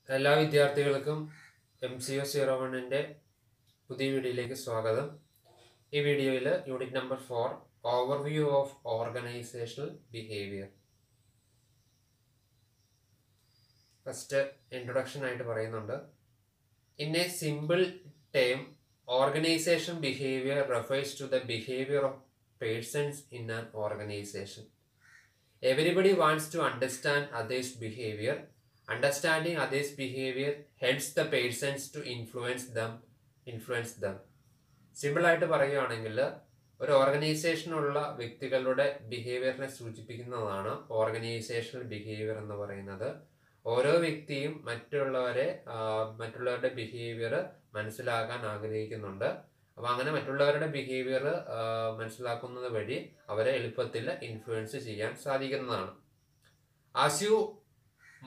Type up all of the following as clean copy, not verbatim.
എല്ലാ വിദ്യാർത്ഥികൾക്കും MCO01ൻ്റെ പുതിയ വീഡിയോയിലേക്ക് സ്വാഗതം. ഈ വീഡിയോയിൽ unit number 4 overview of organisational behaviour. First introduction ആയിട്ട് പറയുന്നുണ്ട്. In a simple term, organisation behaviour refers to the behaviour of persons in an organisation. Everybody wants to understand others' behavior. Understanding others' behavior helps the persons to influence them. Simple ആയിട്ട് പറയുകയാണെങ്കിൽ ഒരു ഓർഗനൈസേഷനുള്ള വ്യക്തികളുടെ ബിഹേവിയറിനെ സൂചിപ്പിക്കുന്നതാണ് organisational behaviour എന്ന് പറയുന്നത്. ഓരോ വ്യക്തിയും മറ്റുള്ളവരുടെ ബിഹേവിയർ മനസ്സിലാക്കാൻ ആഗ്രഹിക്കുന്നുണ്ട്. അപ്പോൾ അങ്ങനെ മറ്റുള്ളവരുടെ ബിഹേവിയർ മനസ്സിലാക്കുന്നത് വഴി അവരെ എളുപ്പത്തിൽ ഇൻഫ്ലുവൻസ് ചെയ്യാൻ സാധിക്കുന്നതാണ്. As you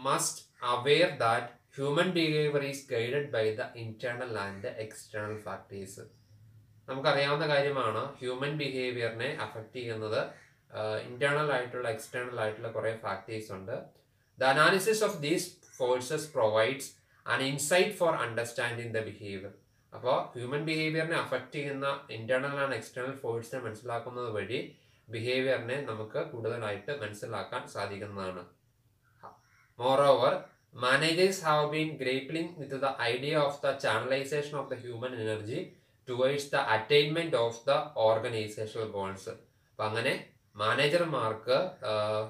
must aware that human behaviour is guided by the internal and external factors. നമുക്കറിയാവുന്ന കാര്യമാണ്, ഹ്യൂമൻ ബിഹേവിയറിനെ അഫക്റ്റ് ചെയ്യുന്നത് ഇന്റേണൽ ആയിട്ടുള്ള എക്സ്റ്റേണൽ ആയിട്ടുള്ള കുറേ ഫാക്ടേഴ്സ് ഉണ്ട്. The analysis of these forces provides an insight for understanding the behaviour. അപ്പോൾ human ബിഹേവിയറിനെ അഫക്റ്റ് ചെയ്യുന്ന ഇന്റേണൽ ആൻഡ് എക്സ്റ്റേണൽ ഫോഴ്സിനെ മനസ്സിലാക്കുന്നത് വഴി ബിഹേവിയറിനെ നമുക്ക് കൂടുതലായിട്ട് മനസ്സിലാക്കാൻ സാധിക്കുന്നതാണ്. Moreover, managers have been grappling with the idea of the channelization of the human energy towards the attainment of the organizational goals. അപ്പം അങ്ങനെ മാനേജർമാർക്ക്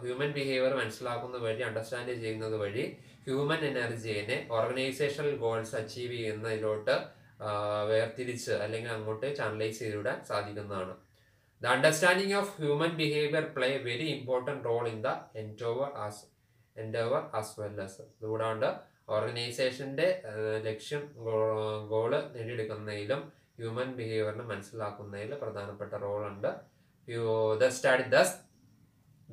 ഹ്യൂമൻ ബിഹേവിയർ മനസ്സിലാക്കുന്നത് വഴി, അണ്ടർസ്റ്റാൻഡ് ചെയ്യുന്നത് വഴി ഹ്യൂമൻ എനർജിയെ ഓർഗനൈസേഷണൽ ഗോൾസ് അച്ചീവ് ചെയ്യുന്നതിലോട്ട് വേർതിരിച്ച് അല്ലെങ്കിൽ അങ്ങോട്ട് ചാനലൈസ് ചെയ്തിടാൻ സാധിക്കുന്നതാണ്. The understanding of human behaviour play very important role in the endeavour as well as. അതുകൂടാണ്ട് ഓർഗനൈസേഷൻ്റെ ലക്ഷ്യം ഗോള് നേടിയെടുക്കുന്നതിലും ഹ്യൂമൻ ബിഹേവിയറിനെ മനസ്സിലാക്കുന്നതിൽ പ്രധാനപ്പെട്ട റോളുണ്ട്.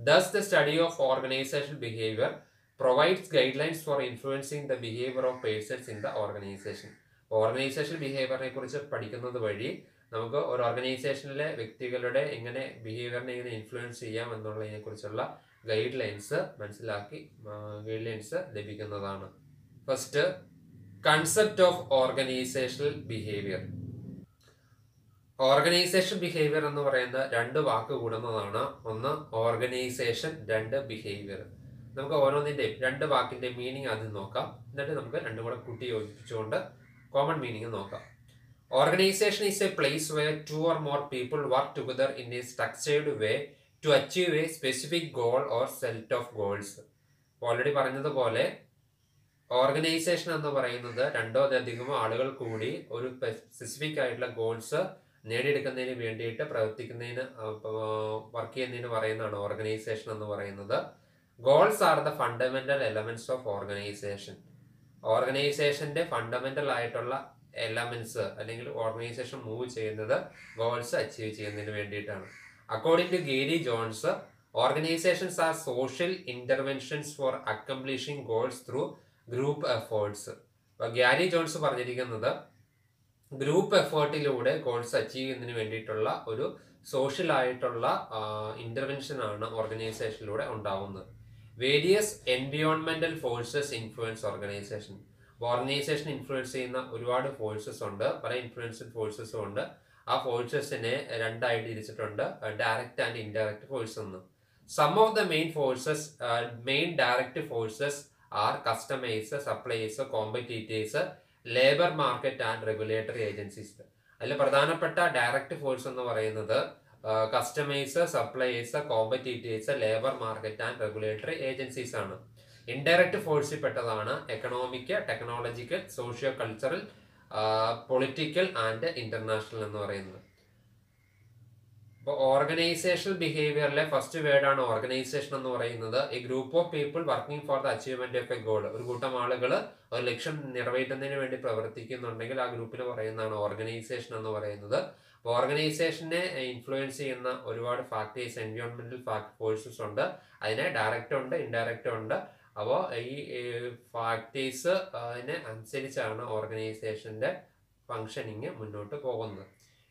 Thus the study of organizational behavior provides guidelines for influencing the behavior of persons in the organization. Organization behaviour കുറിച്ച് പഠിക്കുന്നത് വഴി നമുക്ക് ഒരു ഓർഗനൈസേഷനിലെ വ്യക്തികളുടെ ബിഹേവിയറിനെ എങ്ങനെ ഇൻഫ്ലുവൻസ് ചെയ്യാം എന്നുള്ളതിനെ കുറിച്ചുള്ള ഗൈഡ് ലൈൻസ് ലഭിക്കുന്നതാണ്. First, concept of organisational behaviour. Organisation behaviour എന്ന് പറയുന്നത് രണ്ട് വാക്ക് കൂടുന്നതാണ്. ഒന്ന് ഓർഗനൈസേഷൻ, രണ്ട് ബിഹേവിയർ. നമുക്ക് ഓരോന്നിൻ്റെയും രണ്ട് വാക്കിൻ്റെ മീനിങ് ആദ്യം നോക്കാം, എന്നിട്ട് നമുക്ക് രണ്ടും കൂടെ കൂട്ടി യോജിപ്പിച്ചുകൊണ്ട് കോമൺ മീനിങ് നോക്കാം. Organisation is a place where two or more people work together in a structured way to achieve a specific goal or set of goals. Already പറഞ്ഞതുപോലെ ഓർഗനൈസേഷൻ എന്ന് പറയുന്നത് രണ്ടോ അതിലധികമോ ആളുകൾ കൂടി ഒരു സ്പെസിഫിക് ആയിട്ടുള്ള ഗോൾസ് നേടിയെടുക്കുന്നതിന് വേണ്ടിയിട്ട് വർക്ക് ചെയ്യുന്നതിന് പറയുന്നതാണ് ഓർഗനൈസേഷൻ എന്ന് പറയുന്നത്. Goals are the fundamental elements of organization. ഓർഗനൈസേഷന്റെ ഫണ്ടമെന്റൽ ആയിട്ടുള്ള എലമെന്റ്സ് അല്ലെങ്കിൽ ഓർഗനൈസേഷൻ മൂവ് ചെയ്യുന്നത് ഗോൾസ് അച്ചീവ് ചെയ്യുന്നതിന് വേണ്ടിയിട്ടാണ്. According to Gary Jones, organizations are social interventions for accomplishing goals through group efforts. അപ്പോൾ ഗ്യാരി ജോൺസ് പറഞ്ഞിരിക്കുന്നത് ഗ്രൂപ്പ് എഫേർട്ടിലൂടെ ഗോൾസ് അച്ചീവ് ചെയ്യുന്നതിന് വേണ്ടിയിട്ടുള്ള ഒരു സോഷ്യൽ ആയിട്ടുള്ള ഇന്റർവെൻഷൻ ആണ് ഓർഗനൈസേഷനിലൂടെ ഉണ്ടാവുന്നത്. വേരിയസ് എൻവയോൺമെന്റൽ forces influence organization. Organization influence ചെയ്യുന്ന ഒരുപാട് ഫോഴ്സസ് ഉണ്ട്, പല ഇൻഫ്ലുവൻസിങ് ഫോഴ്സസും ഉണ്ട്. ആ ഫോഴ്സസിനെ രണ്ടായിട്ട് തിരിച്ചിട്ടുണ്ട്, ഡയറക്റ്റ് ആൻഡ് ഇൻഡയറക്റ്റ് ഫോഴ്സ് എന്ന്. Some of the main direct forces are customers, suppliers, competitors, labour market and regulatory agencies. അതിൽ പ്രധാനപ്പെട്ട ഡയറക്റ്റ് ഫോഴ്സ് എന്ന് പറയുന്നത് customers, suppliers, competitors, labour market and regulatory agencies ആണ്. ഇൻഡയറക്റ്റ് ഫോഴ്സിൽ പെട്ടതാണ് economic, technological, socio cultural, political and international എന്ന് പറയുന്നത്. അപ്പോൾ ഓർഗനൈസേഷണൽ ബിഹേവിയറിലെ ഫസ്റ്റ് വേർഡാണ് ഓർഗനൈസേഷൻ എന്ന് പറയുന്നത്. A group of people working for the achievement of a goal. ഒരു കൂട്ടം ആളുകൾ ഒരു ലക്ഷ്യം നിറവേറ്റുന്നതിന് വേണ്ടി പ്രവർത്തിക്കുന്നുണ്ടെങ്കിൽ ആ ഗ്രൂപ്പിന് പറയുന്നതാണ് ഓർഗനൈസേഷൻ എന്ന് പറയുന്നത്. അപ്പോൾ ഓർഗനൈസേഷനെ ഇൻഫ്ലുവൻസ് ചെയ്യുന്ന ഒരുപാട് ഫാക്ടേഴ്സ്, എൻവയോൺമെന്റൽ ഫോഴ്സസ് ഉണ്ട്. അതിനെ ഡയറക്റ്റ് ഉണ്ട്, ഇൻഡയറക്റ്റ് ഉണ്ട്. അപ്പോൾ ഈ ഫാക്ടേഴ്സ് അനുസരിച്ചാണ് ഓർഗനൈസേഷന്റെ ഫങ്ഷനിങ് മുന്നോട്ട് പോകുന്നത്.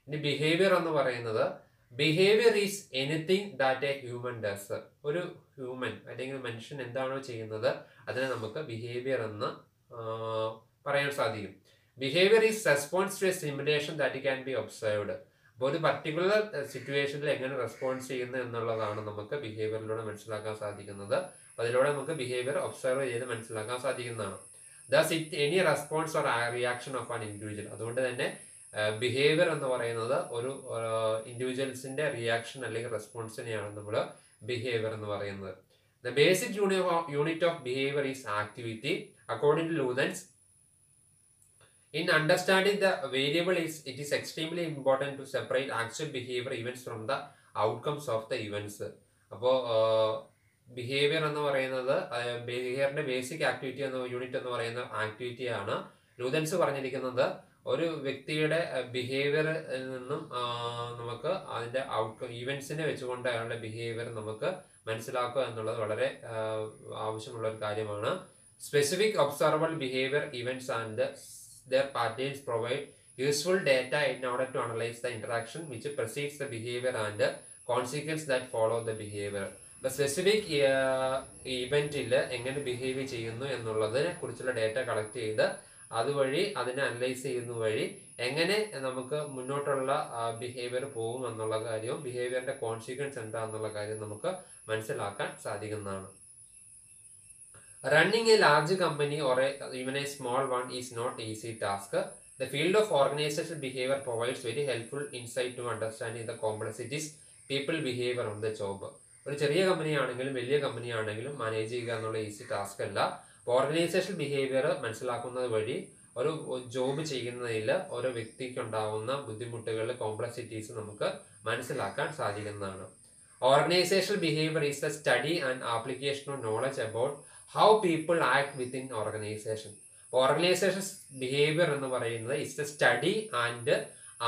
ഇനി ബിഹേവിയർ എന്ന് പറയുന്നത്, behaviour is anything that A human does. ഒരു ഹ്യൂമൻ അല്ലെങ്കിൽ മനുഷ്യൻ എന്താണോ ചെയ്യുന്നത് അതിനെ നമുക്ക് ബിഹേവിയർ എന്ന് പറയാൻ സാധിക്കും. Behaviour is response to a simulation that can be observed. അപ്പോൾ ഒരു പർട്ടിക്കുലർ സിറ്റുവേഷനിൽ എങ്ങനെ റെസ്പോൺസ് ചെയ്യുന്നു എന്നുള്ളതാണ് നമുക്ക് ബിഹേവിയറിലൂടെ മനസ്സിലാക്കാൻ സാധിക്കുന്നത്. അതിലൂടെ നമുക്ക് ബിഹേവിയർ ഒബ്സർവ് ചെയ്ത് മനസ്സിലാക്കാൻ സാധിക്കുന്നതാണ്. Das it any response or reaction of an individual. അതുകൊണ്ട് തന്നെ ബിഹേവിയർ എന്ന് പറയുന്നത് ഒരു ഇൻഡിവിജ്വൽസിന്റെ റിയാക്ഷൻ അല്ലെങ്കിൽ റെസ്പോൺസിനെയാണ് നമ്മൾ ബിഹേവിയർ എന്ന് പറയുന്നത്. The basic unit of behaviour is activity. According to Luthans, in understanding the variable, it is extremely important to separate actual behavior events from the outcomes of the events. അപ്പോൾ behaviour എന്ന് പറയുന്നത് ബിഹേവിയറിന്റെ basic activity എന്ന unit എന്ന് പറയുന്ന activity ആണ്. ലൂതൻസ് പറഞ്ഞിരിക്കുന്നത് ഒരു വ്യക്തിയുടെ ബിഹേവിയറിൽ നിന്നും നമുക്ക് അതിന്റെ ഔട്ട്കം ഇവന്റ്സിനെ വെച്ചുകൊണ്ട് അയാളുടെ ബിഹേവിയർ നമുക്ക് മനസ്സിലാക്കുക എന്നുള്ളത് വളരെ ആവശ്യമുള്ള ഒരു കാര്യമാണ്. Specific observable behaviour events and their patterns provide useful data in order to analyze the interaction which precedes the behavior and the consequences that follow the behavior. The specific ഇവന്റിൽ എങ്ങനെ ബിഹേവ് ചെയ്യുന്നു എന്നുള്ളതിനെ കുറിച്ചുള്ള ഡേറ്റ കളക്ട് ചെയ്ത് അതുവഴി അതിനെ analyse ചെയ്യുന്ന വഴി എങ്ങനെ നമുക്ക് മുന്നോട്ടുള്ള ബിഹേവിയർ പോകും എന്നുള്ള കാര്യവും ബിഹേവിയറിന്റെ കോൺസിക്വൻസ് എന്താണെന്നുള്ള കാര്യം നമുക്ക് മനസ്സിലാക്കാൻ സാധിക്കുന്നതാണ്. Running a large company or even a small one is not easy task. The field of organizational behavior provides very helpful insight to understanding the complexities people behavior on the job. ഒരു ചെറിയ company ആണെങ്കിലും വലിയ company ആണെങ്കിലും manage ചെയ്യുക എന്നുള്ള easy task അല്ല. Organisation behaviour മനസ്സിലാക്കുന്നത് വഴി ഒരു ജോബ് ചെയ്യുന്നതിൽ ഓരോ വ്യക്തിക്ക് ഉണ്ടാവുന്ന ബുദ്ധിമുട്ടുകൾ, കോംപ്ലക്സിറ്റീസ് നമുക്ക് മനസ്സിലാക്കാൻ സാധിക്കുന്നതാണ്. Organisational behaviour is the study and application of knowledge about how people act within organization. Organization behavior എന്ന് പറയുന്നത് is the study and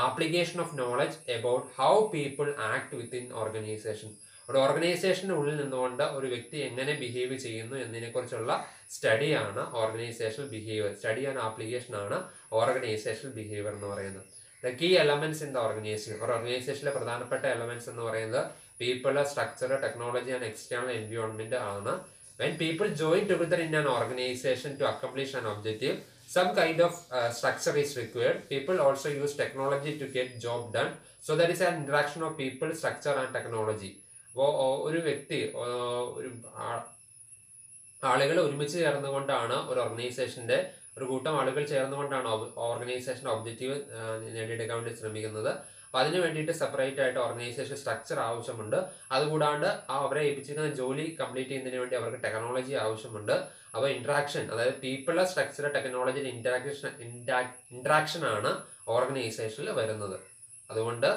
application of knowledge about how people act within organization. ഒരു ഓർഗനൈസേഷന്റെ ഉള്ളിൽ നിന്നുകൊണ്ട് ഒരു വ്യക്തി എങ്ങനെ ബിഹേവ് ചെയ്യുന്നു എന്നതിനെ കുറിച്ചുള്ള സ്റ്റഡിയാണ് organizational behaviour. Study and application ആണ് ഓർഗനൈസേഷണൽ ബിഹേവിയർ എന്ന് പറയുന്നത്. The key elements in the organization. ഒരു ഓർഗനൈസേഷനിലെ പ്രധാനപ്പെട്ട എലമെന്റ്സ് എന്ന് പറയുന്നത് people, structure, technology and external environment ആണ്. When people join together in an organization to accomplish an objective, some kind of structure is required. People also use technology to get job done. So there is an interaction of people, structure and technology. ഒരു വ്യക്തി ഒരു ആളുകൾ ഒരുമിച്ച് ചേർന്നുകൊണ്ടാണ് ഒരു ഓർഗനൈസേഷന്റെ ഒരു കൂട്ടം ആളുകൾ ചേർന്നുകൊണ്ടാണ് ഓർഗനൈസേഷന്റെ ഒബ്ജക്റ്റീവ് നേടിയെടുക്കാൻ വേണ്ടി ശ്രമിക്കുന്നത്. അപ്പോൾ അതിന് വേണ്ടിയിട്ട് സെപ്പറേറ്റ് ആയിട്ട് ഓർഗനൈസേഷൻ സ്ട്രക്ചർ ആവശ്യമുണ്ട്. അതുകൂടാണ്ട് അവരെ ഏൽപ്പിച്ചിരിക്കുന്ന ജോലി കംപ്ലീറ്റ് ചെയ്യുന്നതിന് വേണ്ടി അവർക്ക് ടെക്നോളജി ആവശ്യമുണ്ട്. അപ്പോൾ ഇൻട്രാക്ഷൻ, അതായത് പീപ്പിൾ, സ്ട്രക്ചർ, ടെക്നോളജി ഇൻട്രാക്ഷൻ ആണ് ഓർഗനൈസേഷനിൽ വരുന്നത്. അതുകൊണ്ട്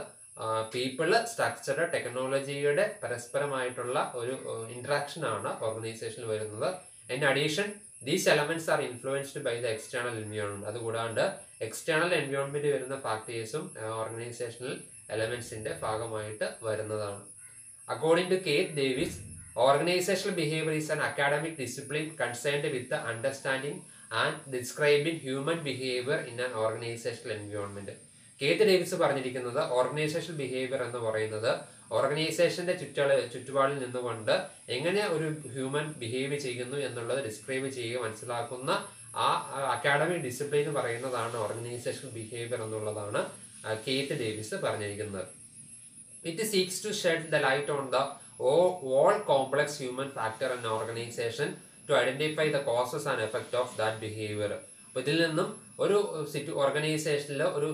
പീപ്പിൾ, സ്ട്രക്ചർ, ടെക്നോളജിയുടെ പരസ്പരമായിട്ടുള്ള ഒരു ഇൻട്രാക്ഷൻ ആണ് ഓർഗനൈസേഷനിൽ വരുന്നത്. In addition these elements are influenced by the external environment. അതുകൂടാണ്ട് എക്സ്റ്റേണൽ എൻവയോൺമെന്റ് വരുന്ന ഫാക്ടേഴ്സും ഓർഗനൈസേഷണൽ എലമെന്റ്സിന്റെ ഭാഗമായിട്ട് വരുന്നതാണ്. According to Kate Davis, organizational behaviour is an academic discipline concerned with understanding and describing human behaviour in an organizational environment. Kate Davis പറഞ്ഞിരിക്കുന്നത് organizational behaviour എന്ന് പറയുന്നത് ഓർഗനൈസേഷന്റെ ചുറ്റുപാടിൽ നിന്നുകൊണ്ട് എങ്ങനെ ഒരു ഹ്യൂമൻ ബിഹേവ് ചെയ്യുന്നു എന്നുള്ളത് ഡിസ്ക്രൈബ് ചെയ്യുക, മനസ്സിലാക്കുന്ന ആ അക്കാഡമിക് ഡിസിപ്ലിൻ പറയുന്നതാണ് ഓർഗനൈസേഷണൽ ബിഹേവിയർ എന്നുള്ളതാണ് കേറ്റ് ഡേവിസ് പറഞ്ഞിരിക്കുന്നത്. It seeks to shed the light on the all complex human factor in organisation to identify the causes and effect of that behaviour. അപ്പോൾ ഇതിൽ നിന്നും ഒരു ഓർഗനൈസേഷനിൽ ഒരു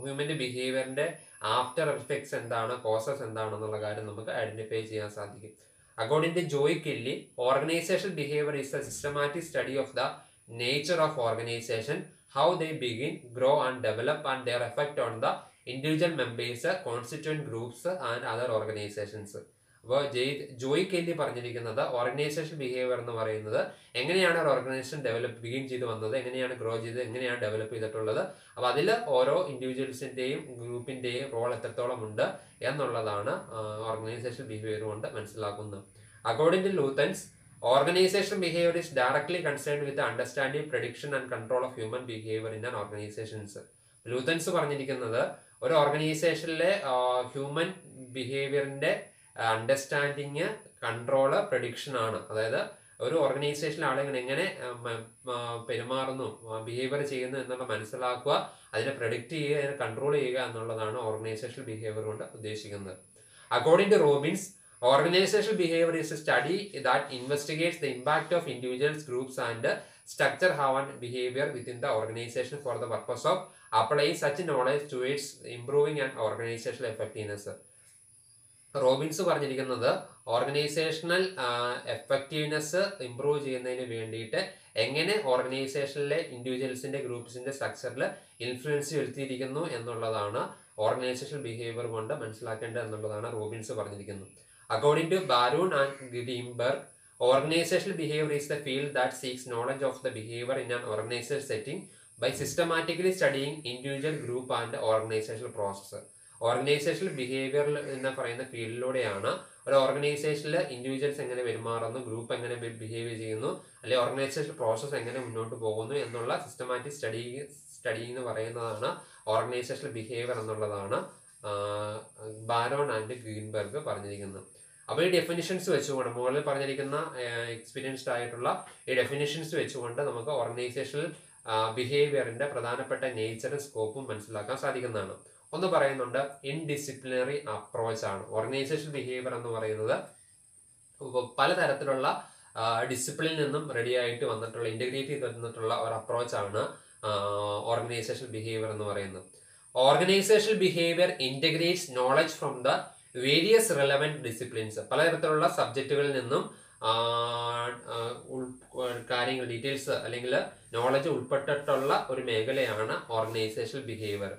ഹ്യൂമന്റെ ബിഹേവിയറിന്റെ ആഫ്റ്റർ എഫക്ട്സ് എന്താണ്, കോസസ് എന്താണെന്നുള്ള കാര്യം നമുക്ക് ഐഡന്റിഫൈ ചെയ്യാൻ സാധിക്കും. According to Joy Kelly, organisation behaviour is a systematic study of the nature of organisation, how they begin, grow and develop and their effect on the individual members, constituent groups and other organisations. അപ്പോൾ Joy Kelly പറഞ്ഞിരിക്കുന്നത് organisation behaviour എന്ന് പറയുന്നത് എങ്ങനെയാണ് ഒരു organisation begin ചെയ്ത് വന്നത്, എങ്ങനെയാണ് grow ചെയ്ത്, എങ്ങനെയാണ് ഡെവലപ്പ് ചെയ്തിട്ടുള്ളത്, അപ്പോൾ അതിൽ ഓരോ ഇൻഡിവിജ്വൽസിന്റെയും ഗ്രൂപ്പിന്റെയും റോൾ എത്രത്തോളം ഉണ്ട് എന്നുള്ളതാണ് ഓർഗനൈസേഷൻ ബിഹേവിയർ കൊണ്ട് മനസ്സിലാക്കുന്നത്. According to Luthans, organization behaviour is directly concerned with understanding, prediction and control of human behaviour in an organizations. Luthans പറഞ്ഞിരിക്കുന്നത് ഒരു ഓർഗനൈസേഷനിലെ ഹ്യൂമൻ ബിഹേവിയറിന്റെ അണ്ടർസ്റ്റാൻഡിങ്, കൺട്രോള്, പ്രഡിക്ഷൻ ആണ്. അതായത് ഒരു ഓർഗനൈസേഷനിലെ ആളുകൾ എങ്ങനെ പെരുമാറുന്നു, ബിഹേവിയർ ചെയ്യുന്നു എന്നുള്ള മനസ്സിലാക്കുക, അതിനെ പ്രഡിക്റ്റ് ചെയ്യുക, അതിനെ കൺട്രോൾ ചെയ്യുക എന്നുള്ളതാണ് ഓർഗനൈസേഷണൽ ബിഹേവിയർ കൊണ്ട് ഉദ്ദേശിക്കുന്നത്. According to Robbins, organizational behavior is a study that investigates the impact of individuals, groups, and structure have on behavior within the organization for the purpose of applying such knowledge towards improving an organizational effectiveness. Robbins പറഞ്ഞിരിക്കുന്നത് organisational effectiveness improve ചെയ്യുന്നതിന് വേണ്ടിയിട്ട് എങ്ങനെ ഓർഗനൈസേഷനിലെ ഇൻഡിവിജ്വൽസിന്റെ ഗ്രൂപ്പ്സിന്റെ സ്ട്രക്ചറിൽ influence ചെലുത്തിയിരിക്കുന്നു എന്നുള്ളതാണ് organisational behaviour കൊണ്ട് മനസ്സിലാക്കേണ്ടത് എന്നുള്ളതാണ് റോബിൻസ് പറഞ്ഞിരിക്കുന്നത്. According to Baron and Greenberg, organizational behavior is the field that seeks knowledge of the behavior in an organizational setting by systematically studying individual, group and organizational process. Organisational behaviour എന്ന് പറയുന്ന ഫീൽഡിലൂടെയാണ് ഒരു ഓർഗനൈസേഷനിൽ individuals എങ്ങനെ പെരുമാറുന്നു, group എങ്ങനെ behave ചെയ്യുന്നു, അല്ലെങ്കിൽ organisation process എങ്ങനെ മുന്നോട്ട് പോകുന്നു എന്നുള്ള സിസ്റ്റമാറ്റിക് സ്റ്റഡി എന്ന് പറയുന്നതാണ് ഓർഗനൈസേഷണൽ ബിഹേവിയർ എന്നുള്ളതാണ് ബാരോൺ ആൻഡ് ഗ്രീൻബർഗ് പറഞ്ഞിരിക്കുന്നത്. അപ്പോൾ ഈ ഡെഫിനിഷൻസ് വെച്ചുകൊണ്ട്, മുകളിൽ പറഞ്ഞിരിക്കുന്ന എക്സ്പീരിയൻസ്ഡ് ആയിട്ടുള്ള ഈ ഡെഫിനിഷൻസ് വെച്ചുകൊണ്ട് നമുക്ക് ഓർഗനൈസേഷണൽ ബിഹേവിയറിന്റെ പ്രധാനപ്പെട്ട നേച്ചറും സ്കോപ്പും മനസ്സിലാക്കാൻ സാധിക്കുന്നതാണ്. ഒന്ന് പറയുന്നുണ്ട്, ഇൻഡിസിപ്ലിനറി അപ്രോച്ച് ആണ്. ഓർഗനൈസേഷൻ ബിഹേവിയർ എന്ന് പറയുന്നത് പലതരത്തിലുള്ള ഡിസിപ്ലിനിൽ നിന്നും റെഡി ആയിട്ട് വന്നിട്ടുള്ള, ഇന്റഗ്രേറ്റ് ചെയ്ത് വന്നിട്ടുള്ള ഒരു അപ്രോച്ചാണ് ഓർഗനൈസേഷൻ ബിഹേവിയർ എന്ന് പറയുന്നത്. Organisational behaviour integrates knowledge from the various relevant disciplines. പലതരത്തിലുള്ള സബ്ജക്റ്റുകളിൽ നിന്നും കാര്യങ്ങൾ, ഡീറ്റെയിൽസ് അല്ലെങ്കിൽ നോളജ് ഉൾപ്പെട്ടിട്ടുള്ള ഒരു മേഖലയാണ് ഓർഗനൈസേഷണൽ ബിഹേവിയർ.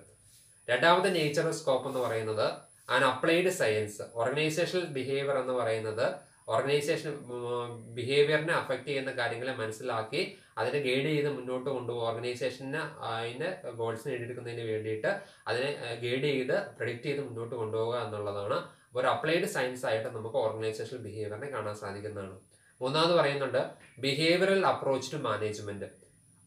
രണ്ടാമത്തെ നേച്ചർ സ്കോപ്പ് എന്ന് പറയുന്നത് an applied science. Organisational behaviour എന്ന് പറയുന്നത് ഓർഗനൈസേഷൻ ബിഹേവിയറിനെ അഫക്റ്റ് ചെയ്യുന്ന കാര്യങ്ങളെ മനസ്സിലാക്കി അതിനെ ഗൈഡ് ചെയ്ത് മുന്നോട്ട് കൊണ്ടുപോകുക. ഓർഗനൈസേഷന് അതിൻ്റെ ഗോൾസ് നേടിയെടുക്കുന്നതിന് വേണ്ടിയിട്ട് അതിനെ ഗൈഡ് ചെയ്ത് പ്രെഡിക്റ്റ് ചെയ്ത് മുന്നോട്ട് കൊണ്ടുപോകുക എന്നുള്ളതാണ്. ഒരു അപ്ലൈഡ് സയൻസ് ആയിട്ട് നമുക്ക് ഓർഗനൈസേഷണൽ ബിഹേവിയറിനെ കാണാൻ സാധിക്കുന്നതാണ്. മൂന്നാമത് പറയുന്നുണ്ട് behavioural approach to management.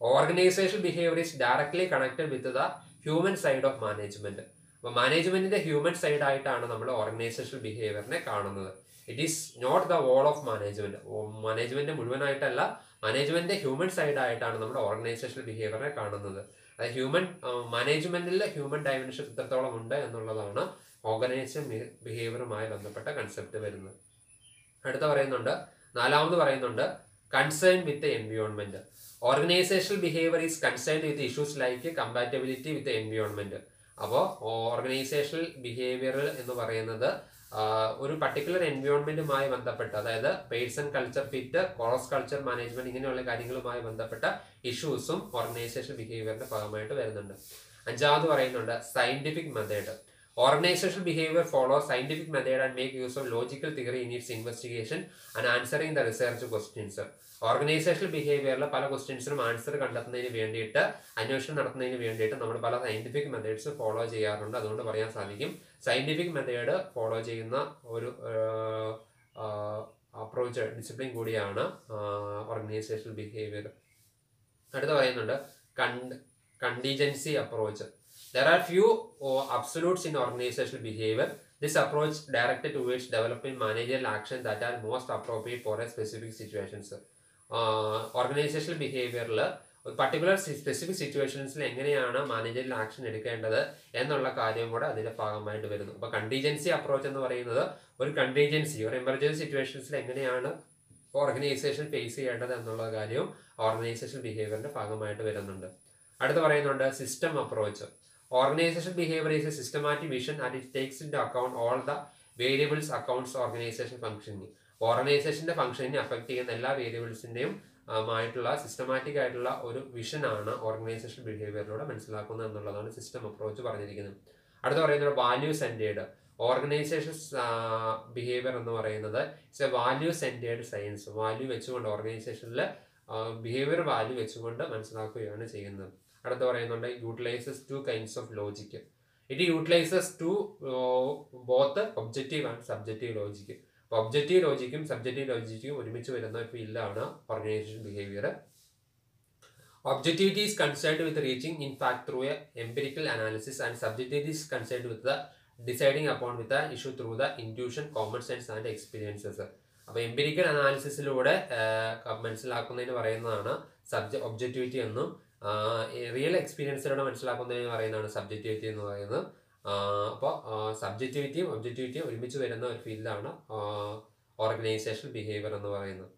Organization behaviour is directly connected with the human side of management. അപ്പോൾ മാനേജ്മെന്റിന്റെ ഹ്യൂമൻ സൈഡ് ആയിട്ടാണ് നമ്മൾ ഓർഗനൈസേഷണൽ ബിഹേവിയറിനെ കാണുന്നത്. It is not the whole of management. Management മുഴുവനായിട്ടല്ല, മാനേജ്മെന്റിന്റെ ഹ്യൂമൻ സൈഡ് ആയിട്ടാണ് നമ്മുടെ ഓർഗനൈസേഷണൽ ബിഹേവിയറിനെ കാണുന്നത്. അതായത് മാനേജ്മെന്റിൽ ഹ്യൂമൻ ഡയമെൻഷൻ എത്രത്തോളം ഉണ്ട് എന്നുള്ളതാണ് ഓർഗനൈസേഷൻ ബിഹേവിയറുമായി ബന്ധപ്പെട്ട കൺസെപ്റ്റ് വരുന്നത്. നാലാമത് പറയുന്നുണ്ട് concern with environment. Organisational behaviour is concerned with issues like compatibility with environment. അപ്പോൾ ഓർഗനൈസേഷണൽ ബിഹേവിയർ എന്ന് പറയുന്നത് ഒരു പർട്ടിക്കുലർ എൻവിയോൺമെന്റുമായി ബന്ധപ്പെട്ട്, അതായത് person culture fit, cross culture management, ഇങ്ങനെയുള്ള കാര്യങ്ങളുമായി ബന്ധപ്പെട്ട ഇഷ്യൂസും ഓർഗനൈസേഷൻ ബിഹേവിയറിന്റെ ഭാഗമായിട്ട് വരുന്നുണ്ട്. അഞ്ചാമത് പറയുന്നുണ്ട് scientific method. Organizational behavior follows scientific method and make use of logical theory in its investigation and answering the research questions. Organizational ബിഹേവിയറിൽ പല ക്വസ്റ്റ്യൻസിനും ആൻസർ കണ്ടെത്തുന്നതിന് വേണ്ടിയിട്ട്, അന്വേഷണം നടത്തുന്നതിന് വേണ്ടിയിട്ട് നമ്മൾ പല സയന്റിഫിക് മെത്തേഡ്സ് ഫോളോ ചെയ്യാറുണ്ട്. അതുകൊണ്ട് പറയാൻ സാധിക്കും സയന്റിഫിക് മെത്തേഡ് ഫോളോ ചെയ്യുന്ന ഒരു അപ്രോച്ച്, ഡിസിപ്ലിൻ കൂടിയാണ് ഓർഗനൈസേഷണൽ ബിഹേവിയർ. അടുത്ത് പറയുന്നുണ്ട് contingency approach. There are few absolutes in organizational behavior. This approach directed towards developing managerial actions that are most appropriate for a specific situations. Organizational behaviorൽ particular specific സിറ്റുവേഷൻസിൽ എങ്ങനെയാണ് managerial action എടുക്കേണ്ടത് എന്നുള്ള കാര്യം കൂടെ അതിന്റെ ഭാഗമായിട്ട് വരുന്നു. അപ്പോൾ കണ്ടിജൻസി അപ്രോച്ച് എന്ന് പറയുന്നത് ഒരു കണ്ടിജൻസി, ഒരു എമർജൻസി സിറ്റുവേഷൻസിൽ എങ്ങനെയാണ് ഓർഗനൈസേഷൻ ഫേസ് ചെയ്യേണ്ടത് എന്നുള്ള കാര്യവും ഓർഗനൈസേഷൻ ബിഹേവിയറിന്റെ ഭാഗമായിട്ട് വരുന്നുണ്ട്. അടുത്ത് പറയുന്നുണ്ട് system approach. Organizational behavior is a systematic vision and it takes into account all the variables accounts organization functioning. ഓർഗനൈസേഷന്റെ ഫംഗ്ഷനെ അഫക്ട് ചെയ്യുന്ന എല്ലാ വേരിയബിൾസിന്റെയും ആയിട്ടുള്ള സിസ്റ്റമാറ്റിക് ആയിട്ടുള്ള ഒരു വിഷനാണ് ഓർഗനൈസേഷൻ ബിഹേവിയറിലൂടെ മനസ്സിലാക്കുന്നത് എന്നുള്ളതാണ് സിസ്റ്റം അപ്രോച്ച് പറഞ്ഞിരിക്കുന്നത്. അടുത്ത് പറയുന്നത് വാല്യൂ സെന്റേഡ്. ഓർഗനൈസേഷൻ ബിഹേവിയർ എന്ന് പറയുന്നത് it's a value centred science. Value വെച്ചുകൊണ്ട് ഓർഗനൈസേഷനിൽ ബിഹേവിയർ വാല്യൂ വെച്ചുകൊണ്ട് മനസ്സിലാക്കുകയാണ് ചെയ്യുന്നത്. അടുത്ത് പറയുന്നുണ്ട് utilises two kinds of logic. It utilises to both objective and subjective logic. അപ്പോൾ ഒബ്ജക്റ്റീവ് ലോജിക്കും സബ്ജക്റ്റീവ് ലോജിക്കും ഒരുമിച്ച് വരുന്ന ഒരു ഫീൽഡാണ് organisation behaviour. Objectivity is concerned with reaching in fact through a empirical analysis and subjectivity is concerned with the deciding upon with the issue through the intuition, common sense and experiences. അപ്പോൾ empirical അനാലിസിസിലൂടെ മനസ്സിലാക്കുന്നതിന് പറയുന്നതാണ് objectivity എന്നും real എക്സ്പീരിയൻസിലൂടെ മനസ്സിലാക്കുന്നതിന് പറയുന്നതാണ് subjectivity എന്ന് പറയുന്നത്. അപ്പോൾ സബ്ജക്റ്റിവിറ്റിയും ഒബ്ജക്റ്റിവിറ്റിയും ഒരുമിച്ച് വരുന്ന ഒരു ഫീൽഡാണ് ഓർഗനൈസേഷണൽ ബിഹേവിയർ എന്ന് പറയുന്നത്.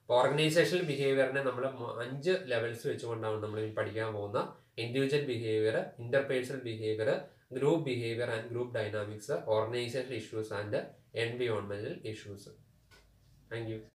അപ്പോൾ ഓർഗനൈസേഷണൽ ബിഹേവിയറിനെ നമ്മൾ 5 ലെവൽസ് വെച്ചുകൊണ്ടാണ് നമ്മൾ പഠിക്കാൻ പോകുന്ന individual behaviour, interpersonal behaviour, group behaviour and group dynamics, organisational issues and എൻവിയോൺമെന്റൽ ഇഷ്യൂസ്. Thank U.